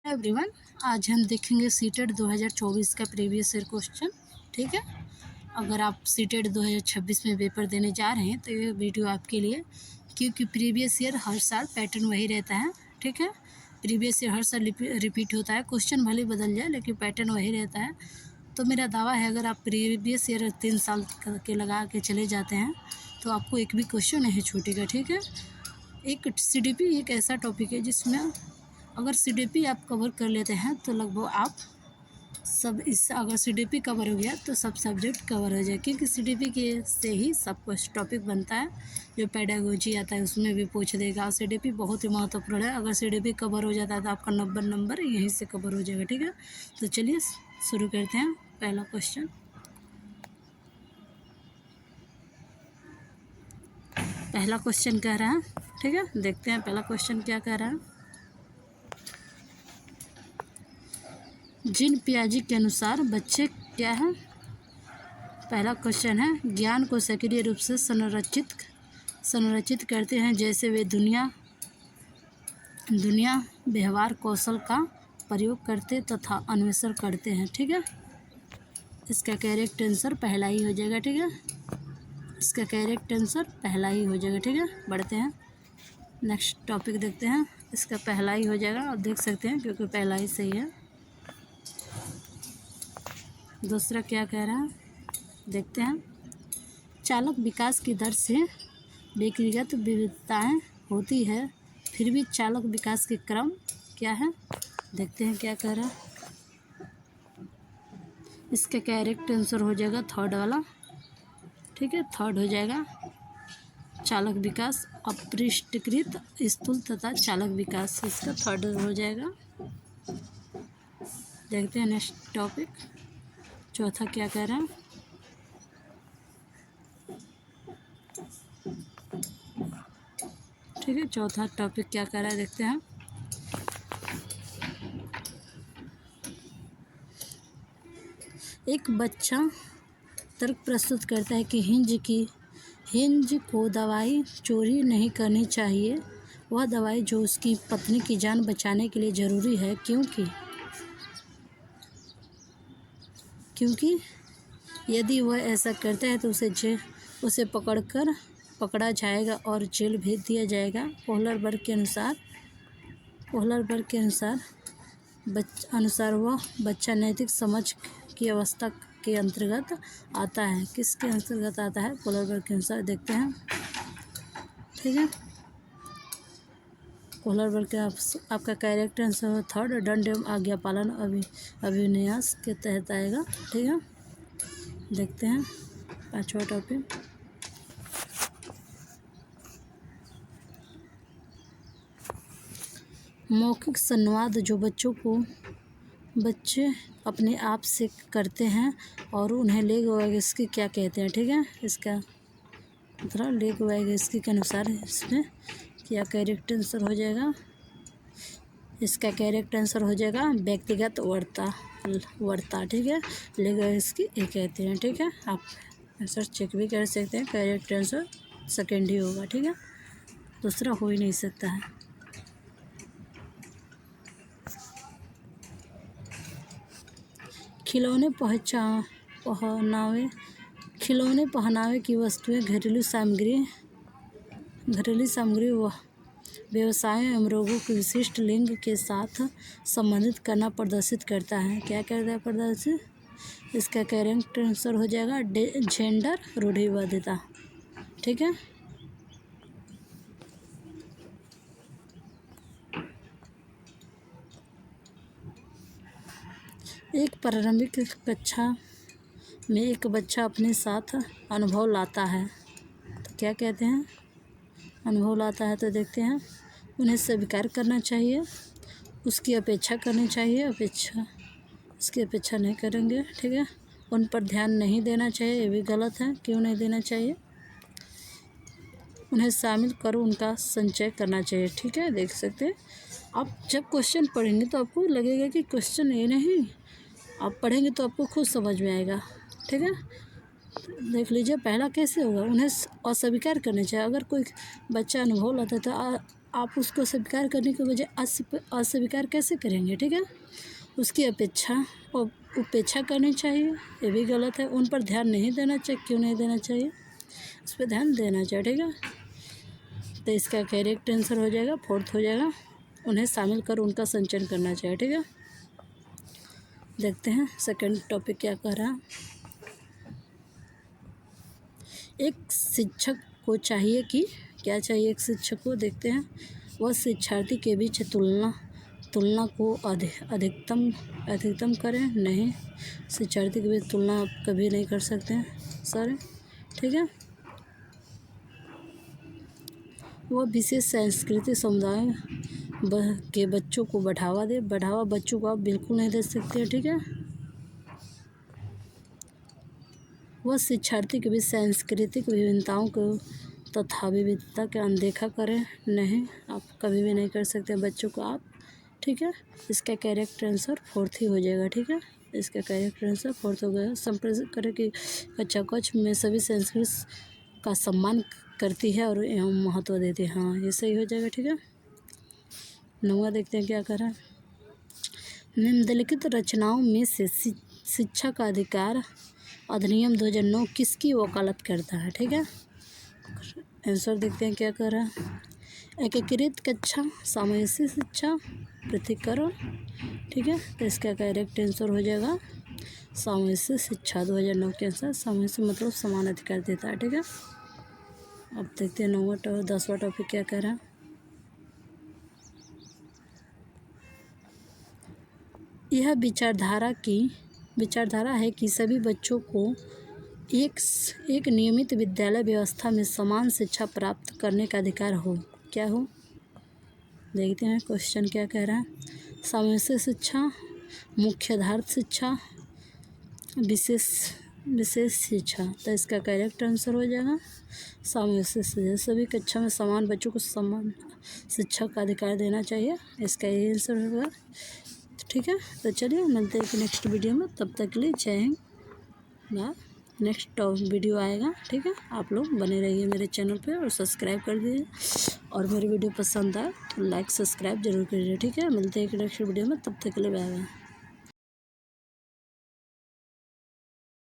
Everyone, आज हम देखेंगे सीटेट 2024 का प्रीवियस ईयर क्वेश्चन। ठीक है, अगर आप सीटेट 2026 में पेपर देने जा रहे हैं तो ये वीडियो आपके लिए, क्योंकि प्रीवियस ईयर हर साल पैटर्न वही रहता है। ठीक है, प्रीवियस ईयर हर साल रिपीट होता है, क्वेश्चन भले बदल जाए लेकिन पैटर्न वही रहता है। तो मेरा दावा है अगर आप प्रीवियस ईयर 3 साल के लगा के चले जाते हैं तो आपको एक भी क्वेश्चन नहीं छूटेगा। ठीक है, एक CDP एक ऐसा टॉपिक है जिसमें अगर CDP आप कवर कर लेते हैं तो लगभग आप सब इस अगर CDP कवर हो गया तो सब सब्जेक्ट कवर हो जाए, क्योंकि CDP के से ही सब कुछ टॉपिक बनता है। जो पेडागोजी आता है उसमें भी पूछ देगा। CDP बहुत ही महत्वपूर्ण है, अगर CDP कवर हो जाता है तो आपका 90 नंबर यहीं से कवर हो जाएगा। ठीक है, तो चलिए शुरू करते हैं। पहला क्वेश्चन, कह रहा है। ठीक है, देखते हैं पहला क्वेश्चन क्या कह रहा है। जीन पियाजे के अनुसार बच्चे क्या है। पहला क्वेश्चन है, ज्ञान को सक्रिय रूप से संरचित करते हैं जैसे वे दुनिया व्यवहार कौशल का प्रयोग करते तथा अन्वेषण करते हैं। ठीक है, इसका करेक्ट आंसर पहला ही हो जाएगा। ठीक है, इसका करेक्ट आंसर पहला ही हो जाएगा। ठीक है, बढ़ते हैं नेक्स्ट टॉपिक देखते हैं। इसका पहला ही हो जाएगा, आप देख सकते हैं क्योंकि पहला ही सही है। दूसरा क्या कह रहा है देखते हैं। चालक विकास की दर से व्यक्तिगत विविधताएं होती है, फिर भी चालक विकास के क्रम क्या है। देखते हैं क्या कह रहा है। इसका करेक्ट आंसर हो जाएगा थर्ड वाला। ठीक है, थर्ड हो जाएगा। चालक विकास अपरिष्कृत स्थूल तथा चालक विकास, इसका थर्ड हो जाएगा। देखते हैं नेक्स्ट टॉपिक, चौथा क्या कह रहा है। ठीक है, चौथा टॉपिक क्या कह रहा है देखते हैं। एक बच्चा तर्क प्रस्तुत करता है कि हिंज को दवाई चोरी नहीं करनी चाहिए। वह दवाई जो उसकी पत्नी की जान बचाने के लिए ज़रूरी है, क्योंकि यदि वह ऐसा करता है तो उसे पकड़ा जाएगा और जेल भेज दिया जाएगा। कोहलरबर्ग के अनुसार वह बच्चा नैतिक समझ की अवस्था के अंतर्गत आता है। किसके अंतर्गत आता है? कोहलरबर्ग के अनुसार। देखते हैं। ठीक है, कोहलरबर्ग के आपका करेक्ट आंसर थर्ड, दंड एवं आज्ञा पालन अभिन्यास के तहत आएगा। ठीक है, देखते हैं पांचवा टॉपिक। मौखिक संवाद जो बच्चे अपने आप से करते हैं और उन्हें लेगोवैगस्की क्या कहते हैं। ठीक है, इसका मतलब लेगोवैगस्की के अनुसार इसमें क्या करेक्ट आंसर हो जाएगा। इसका करेक्ट आंसर हो जाएगा व्यक्तिगत वर्ता। ठीक है, लेगोवैगस्की ये कहते हैं। ठीक है, आप आंसर चेक भी कर सकते हैं, करेक्ट आंसर सेकेंड ही होगा। ठीक है, दूसरा हो ही नहीं सकता है। खिलौने पहनावे की वस्तुएं घरेलू सामग्री व्यवसाय एवं रोगों के विशिष्ट लिंग के साथ संबंधित करना प्रदर्शित करता है। क्या करता है? प्रदर्शित। इसका करेक्ट आंसर हो जाएगा जेंडर रूढ़िवादिता। ठीक है, एक प्रारंभिक कक्षा में एक बच्चा अपने साथ अनुभव लाता है, तो क्या कहते हैं? अनुभव लाता है। तो देखते हैं, उन्हें स्वीकार करना चाहिए, उसकी अपेक्षा करनी चाहिए, उसकी अपेक्षा नहीं करेंगे। ठीक है, उन पर ध्यान नहीं देना चाहिए, ये भी गलत है। क्यों नहीं देना चाहिए? उन्हें शामिल कर उनका संचय करना चाहिए। ठीक है, देख सकते हैं आप जब क्वेश्चन पढ़ेंगे तो आपको लगेगा कि क्वेश्चन ये नहीं, आप पढ़ेंगे तो आपको खुद समझ में आएगा। ठीक है, देख लीजिए पहला कैसे होगा। उन्हें अस्वीकार करना चाहिए। अगर कोई बच्चा अनुभव लाता है तो आप उसको स्वीकार करने के बजाय अस्वीकार कैसे करेंगे, ठीक है। उसकी उपेक्षा करनी चाहिए, ये भी गलत है। उन पर ध्यान नहीं देना चाहिए, क्यों नहीं देना चाहिए, उस पर ध्यान देना चाहिए, ठीक है। तो इसका करेक्ट आंसर हो जाएगा, फोर्थ हो जाएगा, उन्हें शामिल कर उनका संचयन करना चाहिए, ठीक है। देखते हैं सेकंड टॉपिक क्या कह रहा है। एक शिक्षक को चाहिए कि क्या चाहिए, एक शिक्षक को देखते हैं, वह शिक्षार्थी के बीच तुलना को अधिकतम करें, नहीं, शिक्षार्थी के बीच तुलना आप कभी नहीं कर सकते हैं सर, ठीक है। वह विशेष सांस्कृतिक समुदाय के बच्चों को बढ़ावा बच्चों को आप बिल्कुल नहीं दे सकते, ठीक है। वह शिक्षार्थी के बीच सांस्कृतिक विभिन्नताओं को तथा विविधता का अनदेखा करें, नहीं, आप कभी भी नहीं कर सकते बच्चों को आप, ठीक है। इसका करेक्ट आंसर फोर्थ ही हो जाएगा, ठीक है। इसका करेक्ट आंसर फोर्थ हो गया। संप्रेषित करें कि कक्षा कक्ष में सभी संस्कृति का सम्मान करती है और एवं महत्व देती है, हाँ ये सही हो जाएगा, ठीक है। 9वां देखते हैं क्या कर रहा है। निम्नलिखित रचनाओं में से शिक्षा का अधिकार अधिनियम 2009 किसकी वकालत करता है, ठीक है। आंसर देखते हैं क्या कर रहा है। एकीकृत कक्षा, सामूहिक शिक्षा, पृथकीकरण, ठीक है। तो इसका करेक्ट आंसर हो जाएगा सामूहिक शिक्षा। 2009 के अनुसार सामूहिक मतलब समान अधिकार देता है, ठीक है। अब देखते हैं 10वां टॉपिक क्या कह रहा है। यह विचारधारा है कि सभी बच्चों को एक नियमित विद्यालय व्यवस्था में समान शिक्षा प्राप्त करने का अधिकार हो, क्या हो। देखते हैं क्वेश्चन क्या कह रहा है। सामूहिक शिक्षा, मुख्याधार शिक्षा, विशेष शिक्षा। तो इसका करेक्ट आंसर हो जाएगा सामूहिक शिक्षा। सभी कक्षा में समान बच्चों को समान शिक्षा का अधिकार देना चाहिए, इसका यही आंसर होगा, ठीक है। तो चलिए मिलते हैं नेक्स्ट वीडियो में, तब तक के लिए जय हिंद। नेक्स्ट वीडियो आएगा, ठीक है। आप लोग बने रहिए मेरे चैनल पे और सब्सक्राइब कर दीजिए, और मेरी वीडियो पसंद आए तो लाइक सब्सक्राइब जरूर करिए, ठीक है। मिलते हैं नेक्स्ट वीडियो में, तब तक के लिए बाय बाय।